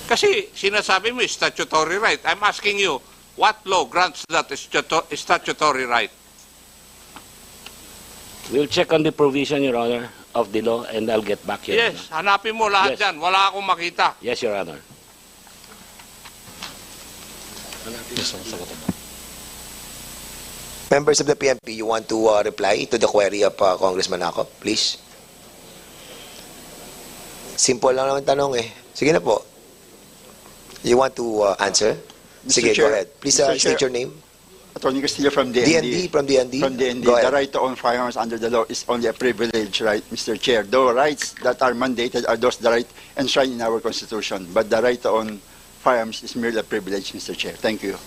Kasi sinasabi mo statutory right. I'm asking you, what law grants that statutory right? We'll check on the provision, Your Honor, of the law, and I'll get back here. Yes, hanapin mo lahat Yes. yan. Wala akong makita. Yes, Your Honor. Members of the PNP, you want to reply to the query of Congressman Acop, please? Simple lang naman tanong eh. Sige na po. You want to answer? Mr. Sige, go Chair, ahead. Please Mr. state Chair, your name. Attorney Castillo from DND. From DND? From DND. Go The ahead. right to own firearms under the law is only a privilege, right, Mr. Chair? The rights that are mandated are those the right enshrined in our Constitution. But the right to own firearms is merely a privilege, Mr. Chair. Thank you.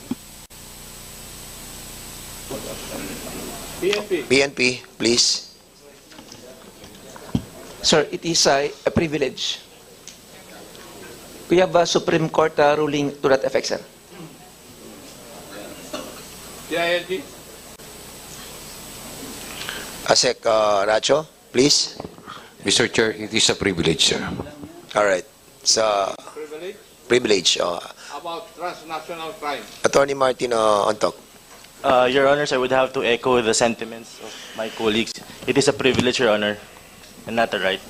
PNP, please. Sir, it is a privilege. We have a Supreme Court ruling to that effect, sir. DILG? Asek Racho, please. Mr. Chair, it is a privilege, sir. All right. So, Privilege? privilege. About transnational crime. Attorney Martin Ontok. Your Honors, I would have to echo the sentiments of my colleagues. It is a privilege, Your Honor, and not a right.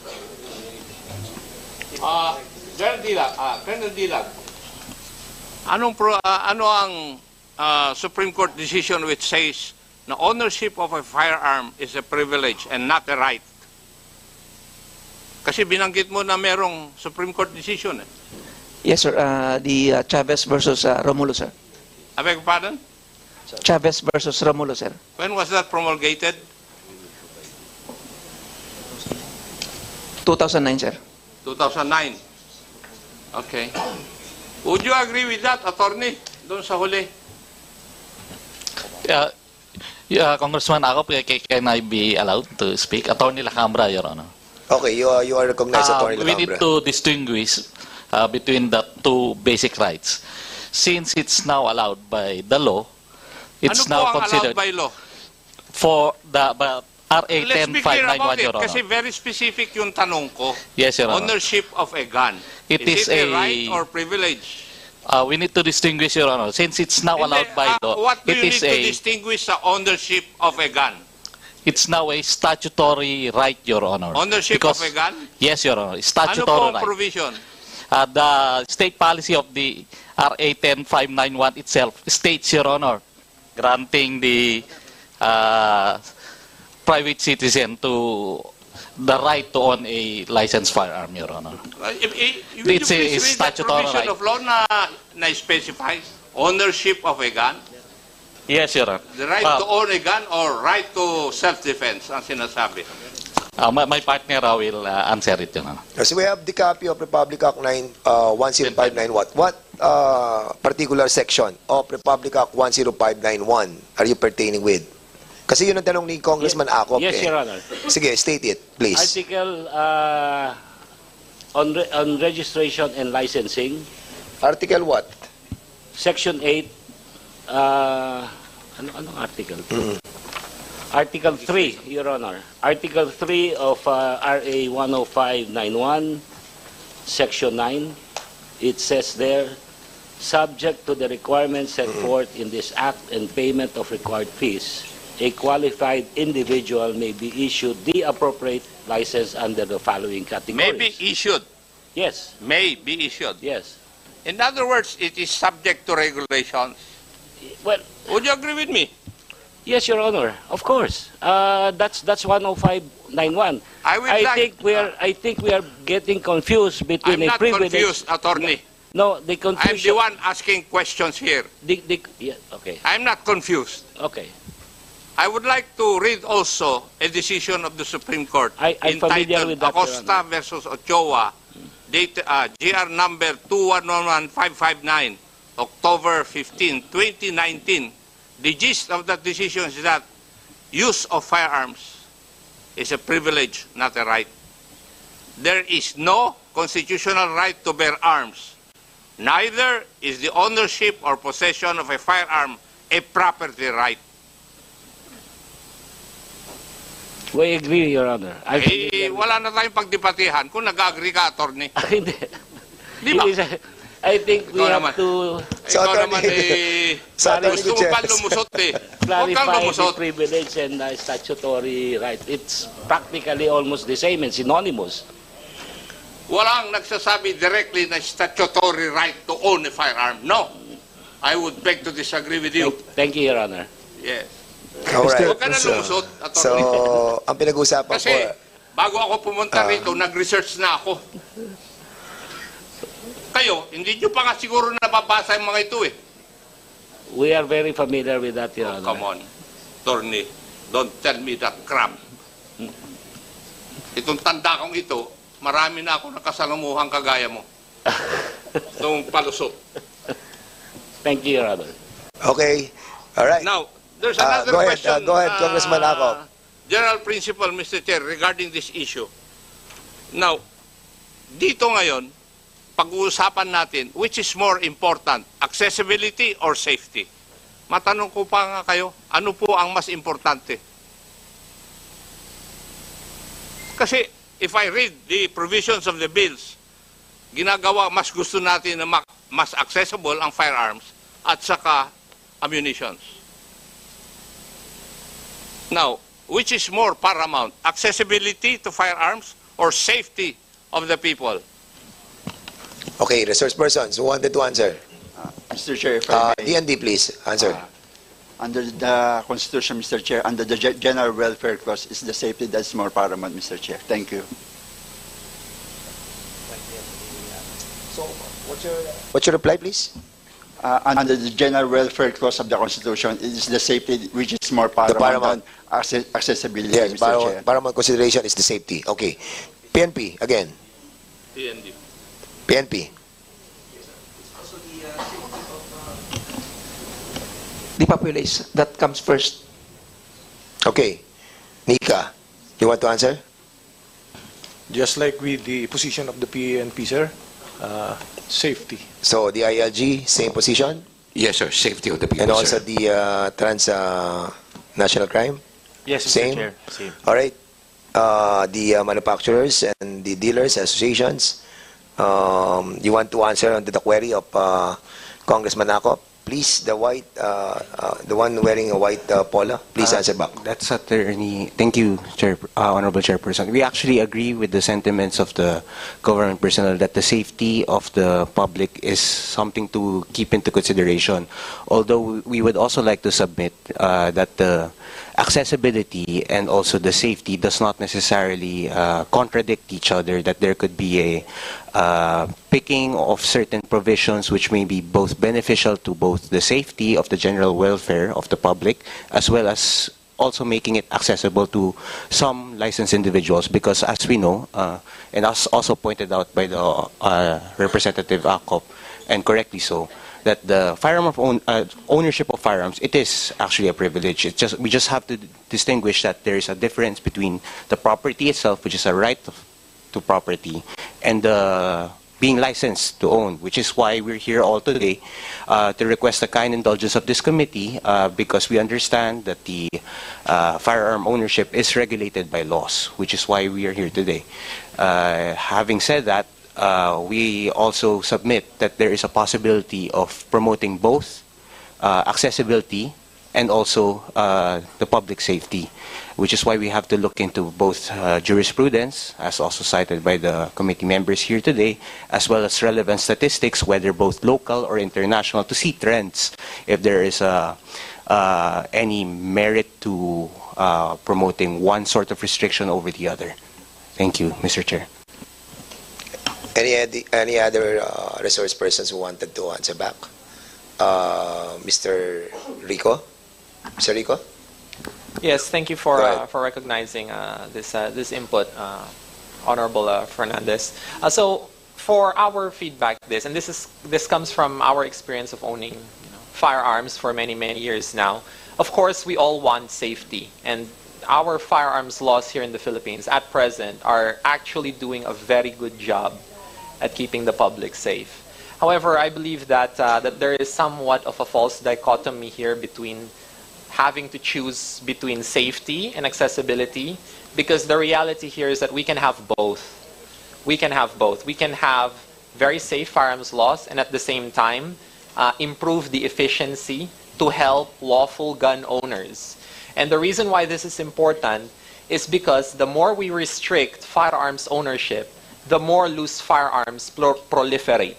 Colonel Dilag, ano ang Supreme Court decision which says na ownership of a firearm is a privilege and not a right? Kasi binanggit mo na merong Supreme Court decision eh. Yes, sir. The Chavez versus Romulo, sir. I beg your pardon? Chavez versus Romulo, sir. When was that promulgated? 2009, sir. 2009. Okay. Would you agree with that, attorney? Doon sa huli. Congressman Acop, can I be allowed to speak? Attorney Lacambra, Your Honor. Okay, you are recognized, Attorney We need Lacambra. to distinguish between the two basic rights. Since it's now allowed by the law, it's ano now po ang considered allowed by law? for the RA Let's be clear about 10591, it, Your Honor. kasi very specific yung tanong ko. Yes, Your Honor. Ownership of a gun. It is is it a a- right or privilege? We need to distinguish, Your Honor. Since it's now allowed by law, What do it you is need to a distinguish sa ownership of a gun? it's now a statutory right, Your Honor. Ownership Because- of a gun? Yes, Your Honor. Ano po Statutory ang right. provision? The state policy of the RA 10591 itself states, Your Honor, granting the private citizen to the right to own a licensed firearm, Your Honor. Will you It's a please read that statutory provision right. of law na specifies ownership of a gun? Yes, Your Honor. The right to own a gun or right to self-defense ang sinasabi. My partner will answer it, Your Honor. So we have the copy of Republic Act 10591. What particular section of Republic Act 10591 are you pertaining with? Kasi yun ang tanong ni Congressman Acop. Yes, eh. Your Honor. Sige, state it, please. Article on registration and licensing, Article what? Section 8, anong article? Article 3, Your Honor. Article 3 of RA 10591, Section 9, it says there, subject to the requirements set forth in this act and payment of required fees, a qualified individual may be issued the appropriate license under the following categories. May be issued. Yes, May be issued. yes. In other words, it is subject to regulations. Well, Would you agree with me? yes, Your Honor. Of course. That's 10591. I would like- I think we are getting confused between I'm a not privilege. confused, attorney. No, the I'm the confusion. one asking questions here. Yeah, okay. I'm not confused. Okay. I would like to read also a decision of the Supreme Court I'm familiar entitled with that, Your Acosta Honor. versus Ochoa, date, GR number 2111559, October 15, 2019. The gist of that decision is that use of firearms is a privilege, not a right. There is no constitutional right to bear arms. Neither is the ownership or possession of a firearm a property right. We agree, Your Honor. I'm familiar with- Wala na tayong pagdebatihan kung nag-agree ka, attorney. Hindi. Di ba? It is a- I think we Ikaw have naman. to So, Ikaw Attorney- naman eh, So, Attorney gusto mo pa Gutierrez. lumusot eh. Huwag kang clarify the lumusot. privilege and statutory right. It's practically almost the same and synonymous. Walang nagsasabi directly na statutory right to own a firearm. No. I would beg to disagree with you. Thank you, Your Honor. Yes. Alright. Huwag ka na lumusot, So, attorney. ang pinag-usapan Kasi, po, bago ako pumunta rito, nag-research na ako. Kayo, hindi nyo pa nga siguro nababasa yung mga ito eh. We are very familiar with that, Your Oh, Honor. come on, attorney. Don't tell me that crap. Itong tanda kong ito, marami na ako nakasalamuhang kagaya mo. Itong palusot. Thank you, Your Honor. okay. Alright. Now, there's another go ahead, question. go ahead, Congressman Acop. General principle, Mr. Chair, regarding this issue. Now, dito ngayon, pag-uusapan natin, which is more important, accessibility or safety? Matanong ko pa nga kayo, ano po ang mas importante? Kasi, if I read the provisions of the bills, ginagawa, mas gusto natin na mas accessible ang firearms at saka ammunitions. Now, which is more paramount, accessibility to firearms or safety of the people? Okay, resource persons who wanted to answer. Mr. Chair, if I may. DND, please, answer. Under the Constitution, Mr. Chair, under the General Welfare Clause, is the safety that's more paramount, Mr. Chair. Thank you. What's your reply, please? Under the General Welfare Clause of the Constitution, it is the safety which is more paramount paramount. than accessibility, Yes, Mr. Chair. paramount consideration is the safety. Okay. PNP, again. PND. PNP. The populace, that comes first. Okay. Nika, you want to answer? Just like with the position of the PNP, sir, safety. So, the ILG, same position? Yes, sir. Safety of the people, And also sir. the national crime? Yes, Mr. Same? Chair. Same. All right. The manufacturers and the dealers associations, you want to answer on the query of Congressman Acop? Please, the one wearing a white polo, please answer back. That's attorney. Thank you, Honorable Chairperson. We actually agree with the sentiments of the government personnel that the safety of the public is something to keep into consideration. Although we would also like to submit that the accessibility and also the safety does not necessarily contradict each other, that there could be a picking of certain provisions which may be both beneficial to both the safety of the general welfare of the public as well as also making it accessible to some licensed individuals, because as we know, and as also pointed out by the Representative Acop, and correctly so, that the ownership of firearms, it is actually a privilege. We just have to distinguish that there is a difference between the property itself, which is a right to property, and being licensed to own, which is why we're here all today to request the kind indulgence of this committee, because we understand that the firearm ownership is regulated by laws, which is why we are here today. Having said that, we also submit that there is a possibility of promoting both accessibility and also the public safety, which is why we have to look into both jurisprudence, as also cited by the committee members here today, as well as relevant statistics, whether both local or international, to see trends, if there is any merit to promoting one sort of restriction over the other. Thank you, Mr. Chair. Any other resource persons who wanted to answer back? Mr. Rico? Mr. Rico? Yes, thank you Go for ahead. for recognizing this input, Honorable Fernandez. So for our feedback, and this comes from our experience of owning firearms for many years now. Of course, we all want safety, and our firearms laws here in the Philippines at present are actually doing a very good job at keeping the public safe. However, I believe that that there is somewhat of a false dichotomy here between having to choose between safety and accessibility, because the reality here is that we can have both. We can have both. We can have very safe firearms laws and at the same time improve the efficiency to help lawful gun owners. And the reason why this is important is because the more we restrict firearms ownership, the more loose firearms proliferate.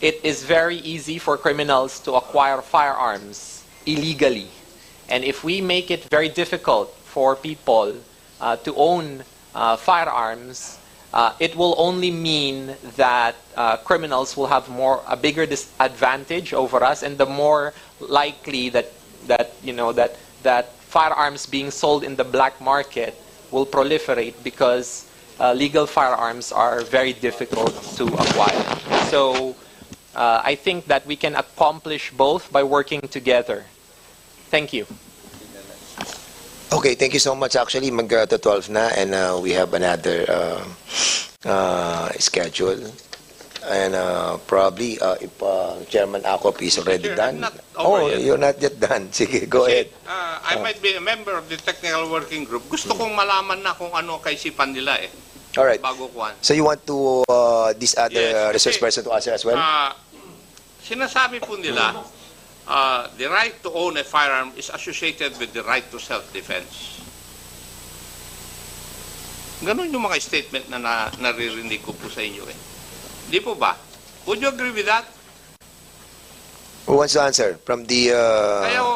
It is very easy for criminals to acquire firearms illegally. And if we make it very difficult for people to own firearms, it will only mean that criminals will have a bigger disadvantage over us, and the more likely that firearms being sold in the black market will proliferate because legal firearms are very difficult to acquire. So I think that we can accomplish both by working together. Thank you. Okay, thank you so much. Actually, mag-12 na and we have another schedule. And probably, if Chairman Akop is already done. You're not yet done. Sige, go ahead. I might be a member of the technical working group. Gusto kong malaman na kung ano kaisipan nila eh. Alright. Bago kuhan. So you want to this other resource person to answer as well? Sinasabi po nila, the right to own a firearm is associated with the right to self-defense. Ganon yung mga statement na naririnig ko po sa inyo eh. Di po ba? Would you agree with that? Who wants to answer? From the...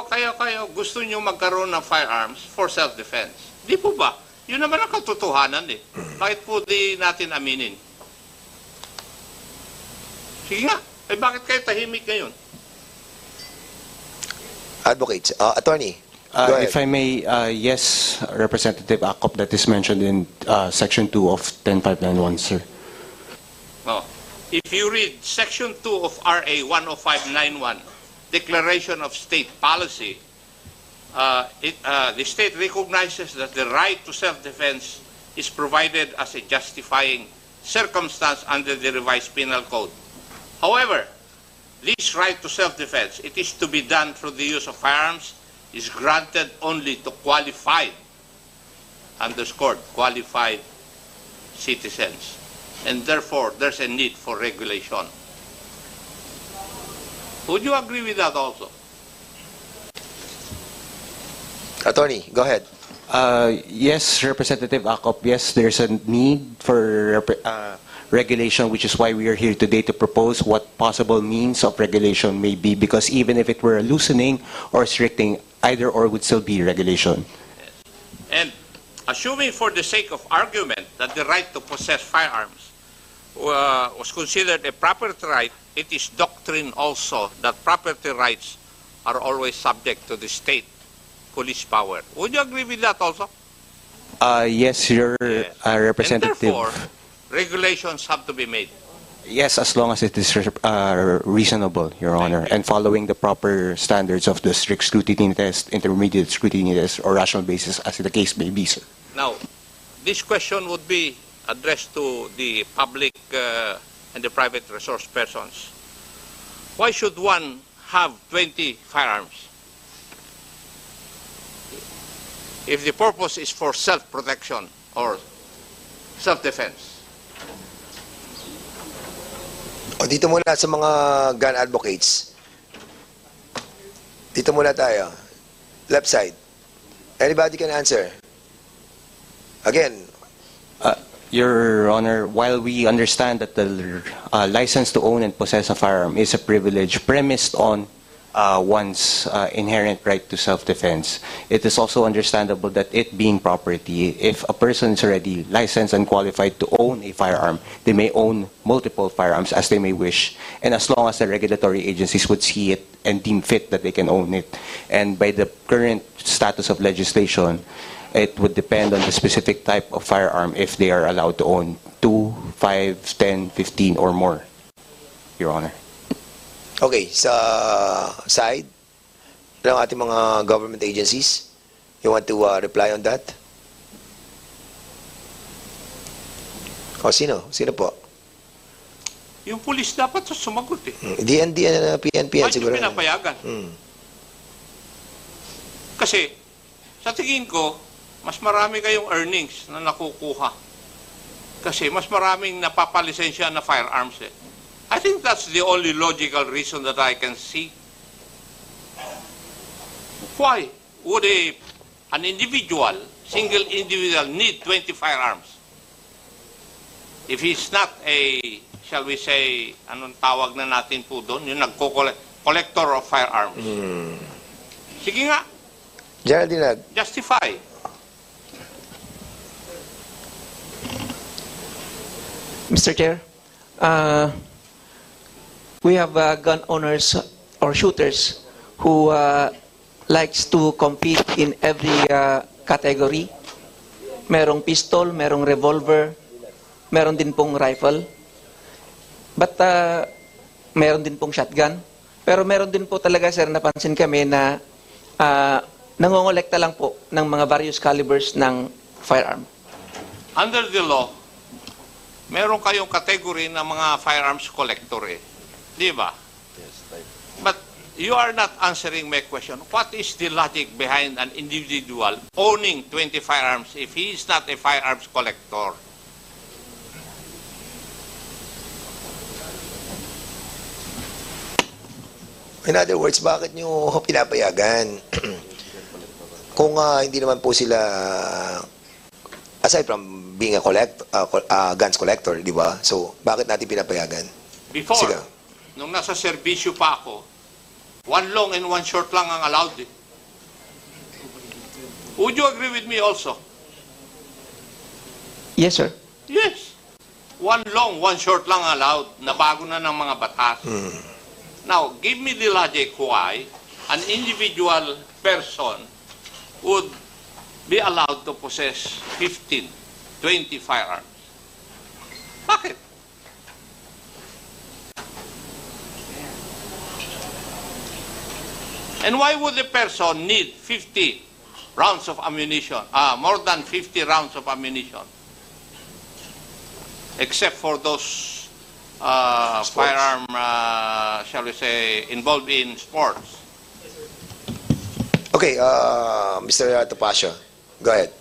Kayo, gusto nyo magkaroon ng firearms for self-defense. Di po ba? Yun naman ang katotohanan eh. Bakit po di natin aminin? Sige nga. Eh bakit kayo tahimik ngayon? Advocates. Attorney, go ahead. If I may, yes, Representative Akop, that is mentioned in Section 2 of 10591, sir. If you read Section 2 of RA 10591, Declaration of State Policy, the state recognizes that the right to self-defense is provided as a justifying circumstance under the revised penal code. However, this right to self-defense, it is to be done through the use of firearms, is granted only to qualified, underscored, qualified citizens. And therefore, there's a need for regulation. Would you agree with that also? Attorney, go ahead. Yes, Representative Akop, yes, there's a need for regulation, which is why we are here today to propose what possible means of regulation may be, because even if it were a loosening or restricting, either or would still be regulation. Yes. And assuming for the sake of argument that the right to possess firearms was considered a property right, it is doctrine also that property rights are always subject to the state police power. Would you agree with that also? Yes, your Representative. And therefore, regulations have to be made. Yes, as long as it is reasonable, Your Honor, and following the proper standards of the strict scrutiny test, intermediate scrutiny test, or rational basis, as the case may be, sir. Now, this question would be addressed to the public and the private resource persons. Why should one have 20 firearms if the purpose is for self-protection or self-defense? O, dito muna sa mga gun advocates. Dito muna tayo. Left side. Anybody can answer. Again. Your Honor, while we understand that the license to own and possess a firearm is a privilege premised on one's inherent right to self-defense, it is also understandable that it being property, if a person is already licensed and qualified to own a firearm, they may own multiple firearms as they may wish, and as long as the regulatory agencies would see it and deem fit that they can own it. And by the current status of legislation, it would depend on the specific type of firearm if they are allowed to own 2, 5, 10, 15, or more, Your Honor. Okay, sa side ng ating mga government agencies, you want to reply on that? O, sino? Sino po? Yung pulis dapat sumagot eh. DND, PNP, Bakit siguro. yung pinapayagan? Kasi, sa tingin ko, mas marami kayong earnings na nakukuha Kasi mas maraming napapalisensya na firearms eh. I think that's the only logical reason that I can see. Why would an individual, single individual, need 20 firearms? If he's not a, shall we say, anong tawag na natin po doon, yung collector of firearms. Sige nga, Geraldine, justify. Mr. Chair, we have gun owners or shooters who likes to compete in every category. Merong pistol, merong revolver, meron din pong rifle. But meron din pong shotgun. Pero meron din po talaga, sir, napansin kami na nangongolekta lang po ng mga various calibers ng firearm. Under the law, meron kayong category ng mga firearms collector eh. Di ba? But you are not answering my question. What is the logic behind an individual owning 20 firearms if he is not a firearms collector? in other words, bakit nyo pinapayagan? Kung hindi naman po sila, aside from being a guns collector, di ba? So, bakit natin pinapayagan? Before, Sige. nung nasa serbisyo pa ako, one long and one short lang ang allowed eh. Would you agree with me also? Yes, sir. Yes. One long, one short lang allowed na bago na ng mga batas. Now, give me the logic why an individual person would be allowed to possess 15, 20 firearms. Bakit? And why would a person need 50 rounds of ammunition, more than 50 rounds of ammunition? Except for those firearm, shall we say, involved in sports. Okay, Mr. Topacio, go ahead.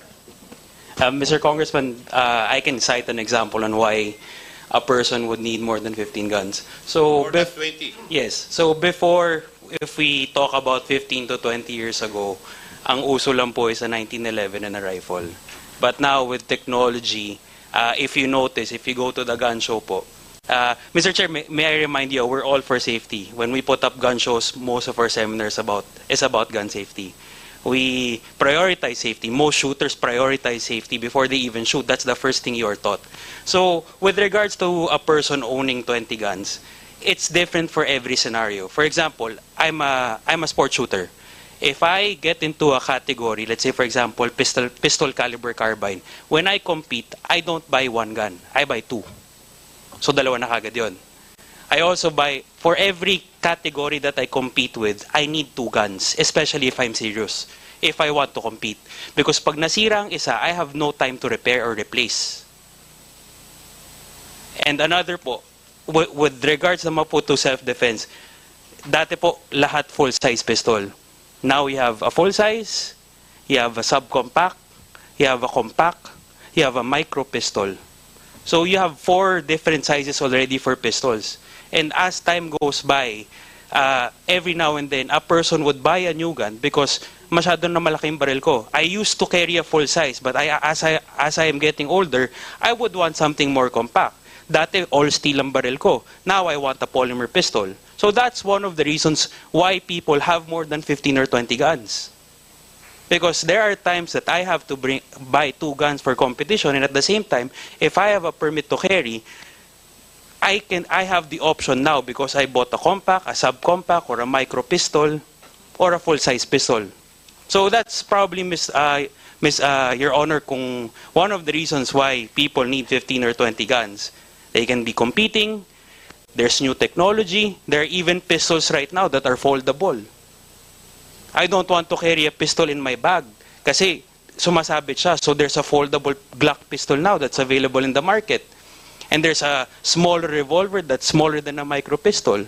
Mr. Congressman, I can cite an example on why a person would need more than 15 guns. So, More than 20. yes. So before, if we talk about 15 to 20 years ago, ang uso lang po is a 1911 and a rifle. But now with technology, if you notice, if you go to the gun show po, Mr. Chair, may I remind you, we're all for safety. When we put up gun shows, most of our seminars is about gun safety. We prioritize safety. Most shooters prioritize safety before they even shoot. That's the first thing you are taught. So, with regards to a person owning 20 guns, it's different for every scenario. For example, I'm a sport shooter. If I get into a category, let's say for example, pistol caliber carbine, when I compete, I don't buy one gun. I buy two. So dalawa na kagad yun. I also buy, for every category that I compete with, I need two guns, especially if I'm serious, if I want to compete. Because pag nasira ang isa, I have no time to repair or replace. And another po, with regards naman po to self-defense, dati po lahat full-size pistol. Now you have a full-size, you have a subcompact, you have a compact, you have a micro pistol. So you have 4 different sizes already for pistols. And as time goes by, every now and then, a person would buy a new gun because masyado na malaking baril ko. I used to carry a full size, but as I am getting older, I would want something more compact. Dati, all steel ang baril ko. Now I want a polymer pistol. So that's one of the reasons why people have more than 15 or 20 guns. Because there are times that I have to buy 2 guns for competition, and at the same time, if I have a permit to carry, I have the option now because I bought a compact, a subcompact, or a micro pistol, or a full-size pistol. So that's probably, Your Honor, kung one of the reasons why people need 15 or 20 guns. They can be competing. There's new technology. There are even pistols right now that are foldable. I don't want to carry a pistol in my bag kasi sumasabit siya. So there's a foldable Glock pistol now that's available in the market. And there's a smaller revolver that's smaller than a micro pistol.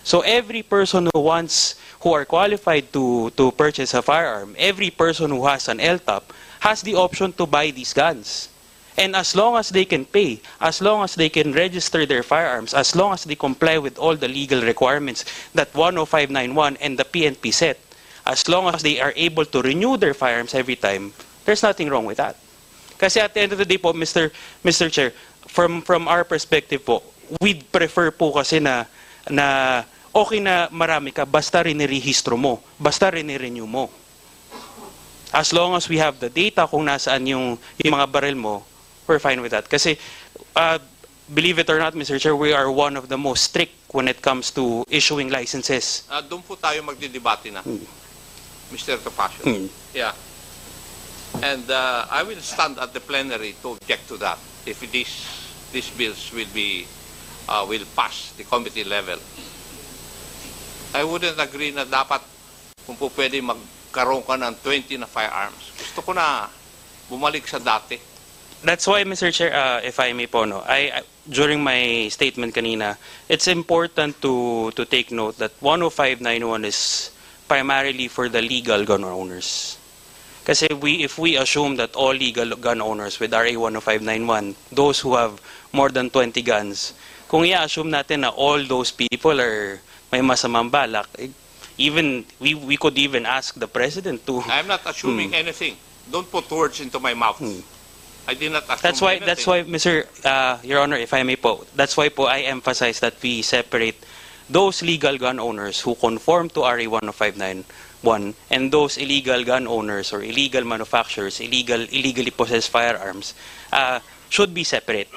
So every person who are qualified to purchase a firearm, every person who has an LTOP has the option to buy these guns. And as long as they can pay, as long as they can register their firearms, as long as they comply with all the legal requirements that 10591 and the PNP set, as long as they are able to renew their firearms every time, there's nothing wrong with that. Kasi at the end of the day po, Mr. Chair, from our perspective po, we'd prefer po kasi na okay na marami ka, basta rinirehistro mo, basta rini-renew mo. As long as we have the data kung nasaan yung mga baril mo, we're fine with that. Kasi, believe it or not, Mr. Chair, we are one of the most strict when it comes to issuing licenses. Doon po tayo magdidebate na, Mr. Topacio. Yeah. And I will stand at the plenary to object to that if these bills will pass the committee level. I wouldn't agree na dapat kung po pwede magkaroon ka ng 20 na firearms. Gusto ko na bumalik sa dati. That's why, Mr. Chair, if I may po, no, during my statement kanina, it's important to take note that 10591 is primarily for the legal gun owners. Kasi if we assume that all legal gun owners with RA 10591, those who have more than 20 guns, kung i-assume natin na all those people are may masamang balak, even we could even ask the president to. I'm not assuming anything. Don't put words into my mouth. I did not assume anything. That's why, Mr. Your Honor, if I may po, that's why po I emphasize that we separate those legal gun owners who conform to RA 10591 and those illegal gun owners or illegal manufacturers, illegally possessed firearms, should be separate.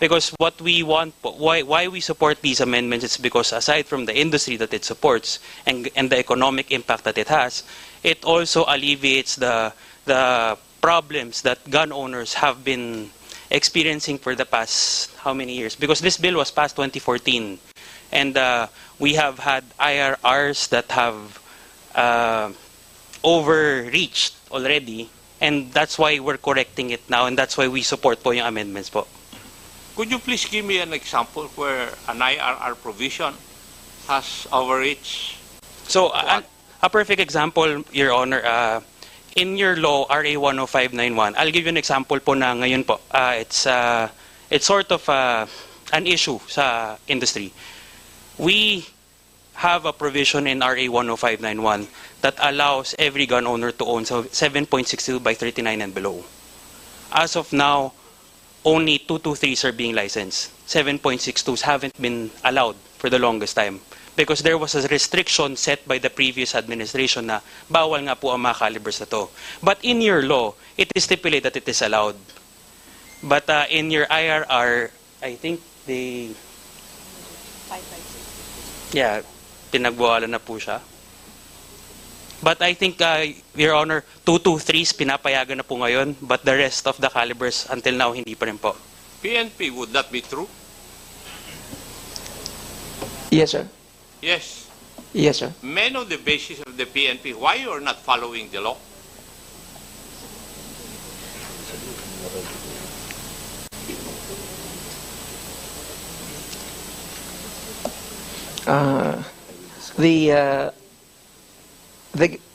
Because what we want, why we support these amendments is because aside from the industry that it supports and the economic impact that it has, it also alleviates the problems that gun owners have been experiencing for the past how many years? Because this bill was passed 2014, and we have had IRRs that have overreached already, and that's why we're correcting it now, and that's why we support po yung amendments po. Could you please give me an example where an IRR provision has overreached? So, a perfect example, Your Honor, in your law, RA 10591, I'll give you an example po na ngayon po. It's sort of an issue sa industry. We have a provision in RA 10591 that allows every gun owner to own 7.62 by 39 and below. As of now, only 223s are being licensed. 7.62s haven't been allowed for the longest time because there was a restriction set by the previous administration na bawal nga po ang mga calibers na to. But in your law, it is stipulated that it is allowed. But in your IRR, I think they... 5.6. Yeah, pinagbawalan na po siya. But I think, Your Honor, 223s pinapayagan na po ngayon, but the rest of the calibers until now hindi pa rin po. PNP, would that be true? Yes, sir. Yes. Yes, sir. May know the basis of the PNP, why you are not following the law? The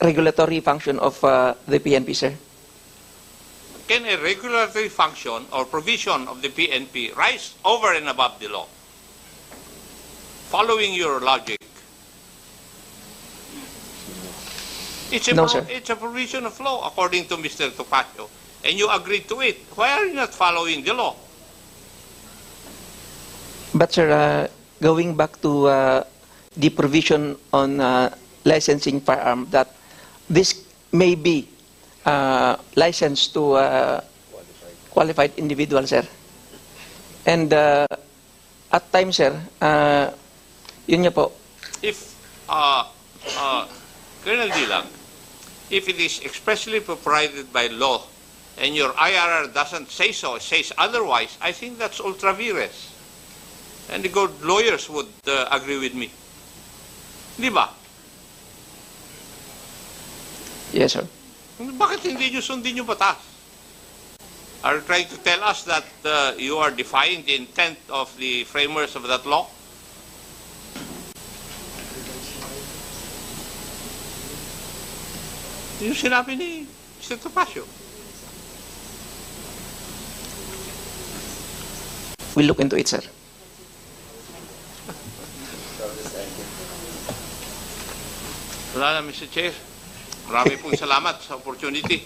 regulatory function of the PNP, sir. Can a regulatory function or provision of the PNP rise over and above the law? Following your logic. It's a provision of law according to Mr. Topacio, and you agreed to it. Why are you not following the law? But sir, going back to the provision on licensing firearm, that this may be licensed to qualified individual, sir. And at times, sir, yun niya po. If, Colonel Dilang, if it is expressly provided by law and your IRR doesn't say so, says otherwise, I think that's ultra vires. And the good lawyers would agree with me. Di ba? Yes, sir. Bakit hindi nyo sundin yung batas? Are you trying to tell us that you are defying the intent of the framers of that law? Yung sinabi ni Mr. Topacio. we'll look into it, sir. Wala na, Mr. Chair. Marami pong salamat sa opportunity.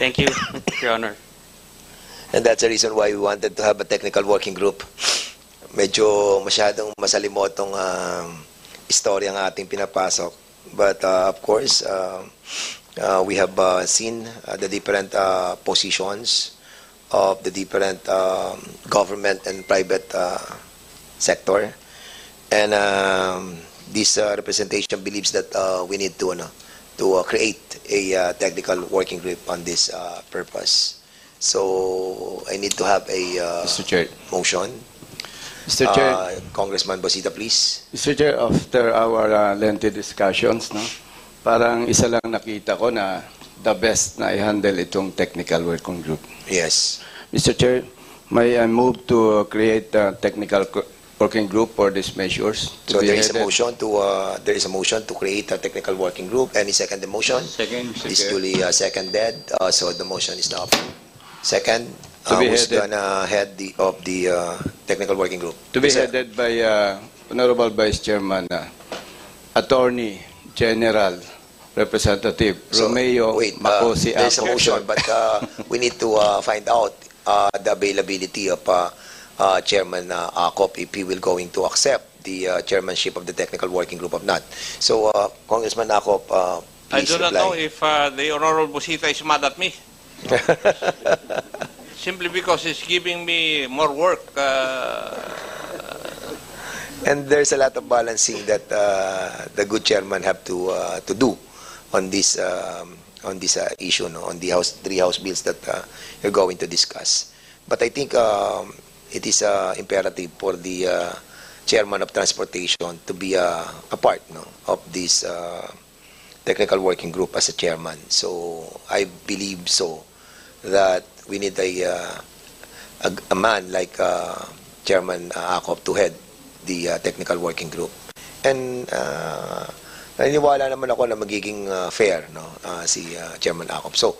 Thank you, Your Honor. And that's the reason why we wanted to have a technical working group. Medyo masyadong masalimotong istorya ang ating pinapasok. But of course, we have seen the different positions of the different government and private sector. And this representation believes that we need to create a technical working group on this purpose. So I need to have a Mr. Chair. motion. Mr. Chair, Congressman Bosita, please. Mr. Chair, after our lengthy discussions, no, parang isa lang nakita ko na the best na i-handle itong technical working group. Yes. Mr. Chair, may I move to create a technical working group for these measures? So there is a motion to create a technical working group. Any second the motion? Second, Mr. This Chair. duly seconded. So the motion is now approved. Second, To be who's headed- gonna head the technical working group? To be Yes, sir. headed by Honorable Vice Chairman, Attorney General Representative So, Romeo wait, Macosi there's a Acop. motion, but we need to find out the availability of Chairman Acop if he will going to accept the chairmanship of the technical working group of not. So, Congressman Acop, I please do not reply. know if the Honorable Bosita is mad at me. Simply because he's giving me more work. And there's a lot of balancing that the good chairman have to do on this issue, no, on the three house bills that you're going to discuss. But I think it is imperative for the chairman of transportation to be a part, no, of this technical working group as a chairman. So I believe so that we need a man like Chairman Acop to head the technical working group. And naniniwala naman ako na magiging fair, no, si Chairman Acop. So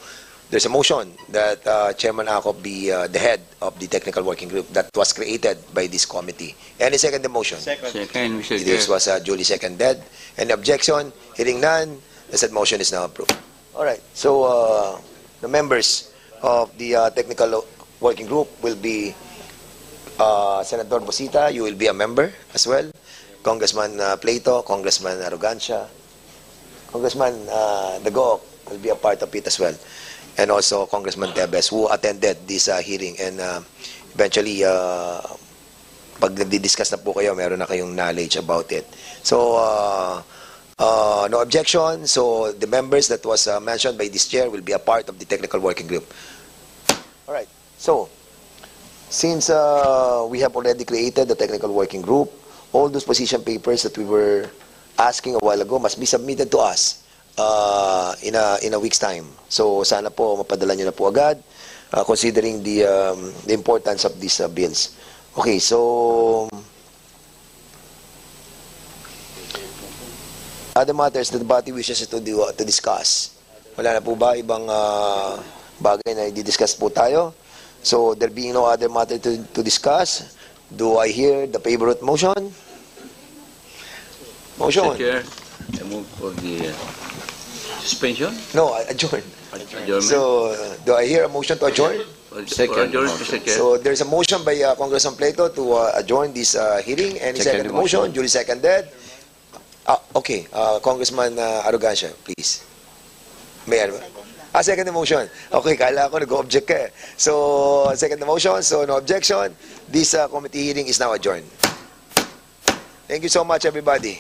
there's a motion that Chairman Acop be the head of the technical working group that was created by this committee. Any second the motion? Second, Mr. This was duly seconded. Any objection? Hearing none, the said motion is now approved. All right. So the members of the technical working group will be Senator Bosita, you will be a member as well. Congressman Plato, Congressman Arrogancia, Congressman Dago will be a part of it as well. And also Congressman Tebes, who attended this hearing. And eventually, pag nagdi-discuss na po kayo, meron na kayong knowledge about it. So, no objection. So, the members that was mentioned by this chair will be a part of the technical working group. All right. So, since we have already created the technical working group, all those position papers that we were asking a while ago must be submitted to us in a week's time. So, sana po mapadala nyo na po agad, considering the importance of these bills. Okay, so other matters that the body wishes to discuss. Wala na po ba ibang bagay na i-discuss po tayo? So, there being no other matter to discuss, do I hear the favorite motion? Motion? Mr. Chair, I move for the suspension. No, adjourn. Adjournment. So, do I hear a motion to adjourn? Second. Adjourn, Mr. Chair. So, there's a motion by Congressman Plato to adjourn this hearing. Any second motion? Duly seconded. Okay. Congressman Arrogancia, please. Mayor. Second motion. Okay, kala ko nag-object ka eh. So, second motion. So, no objection. This committee hearing is now adjourned. Thank you so much, everybody.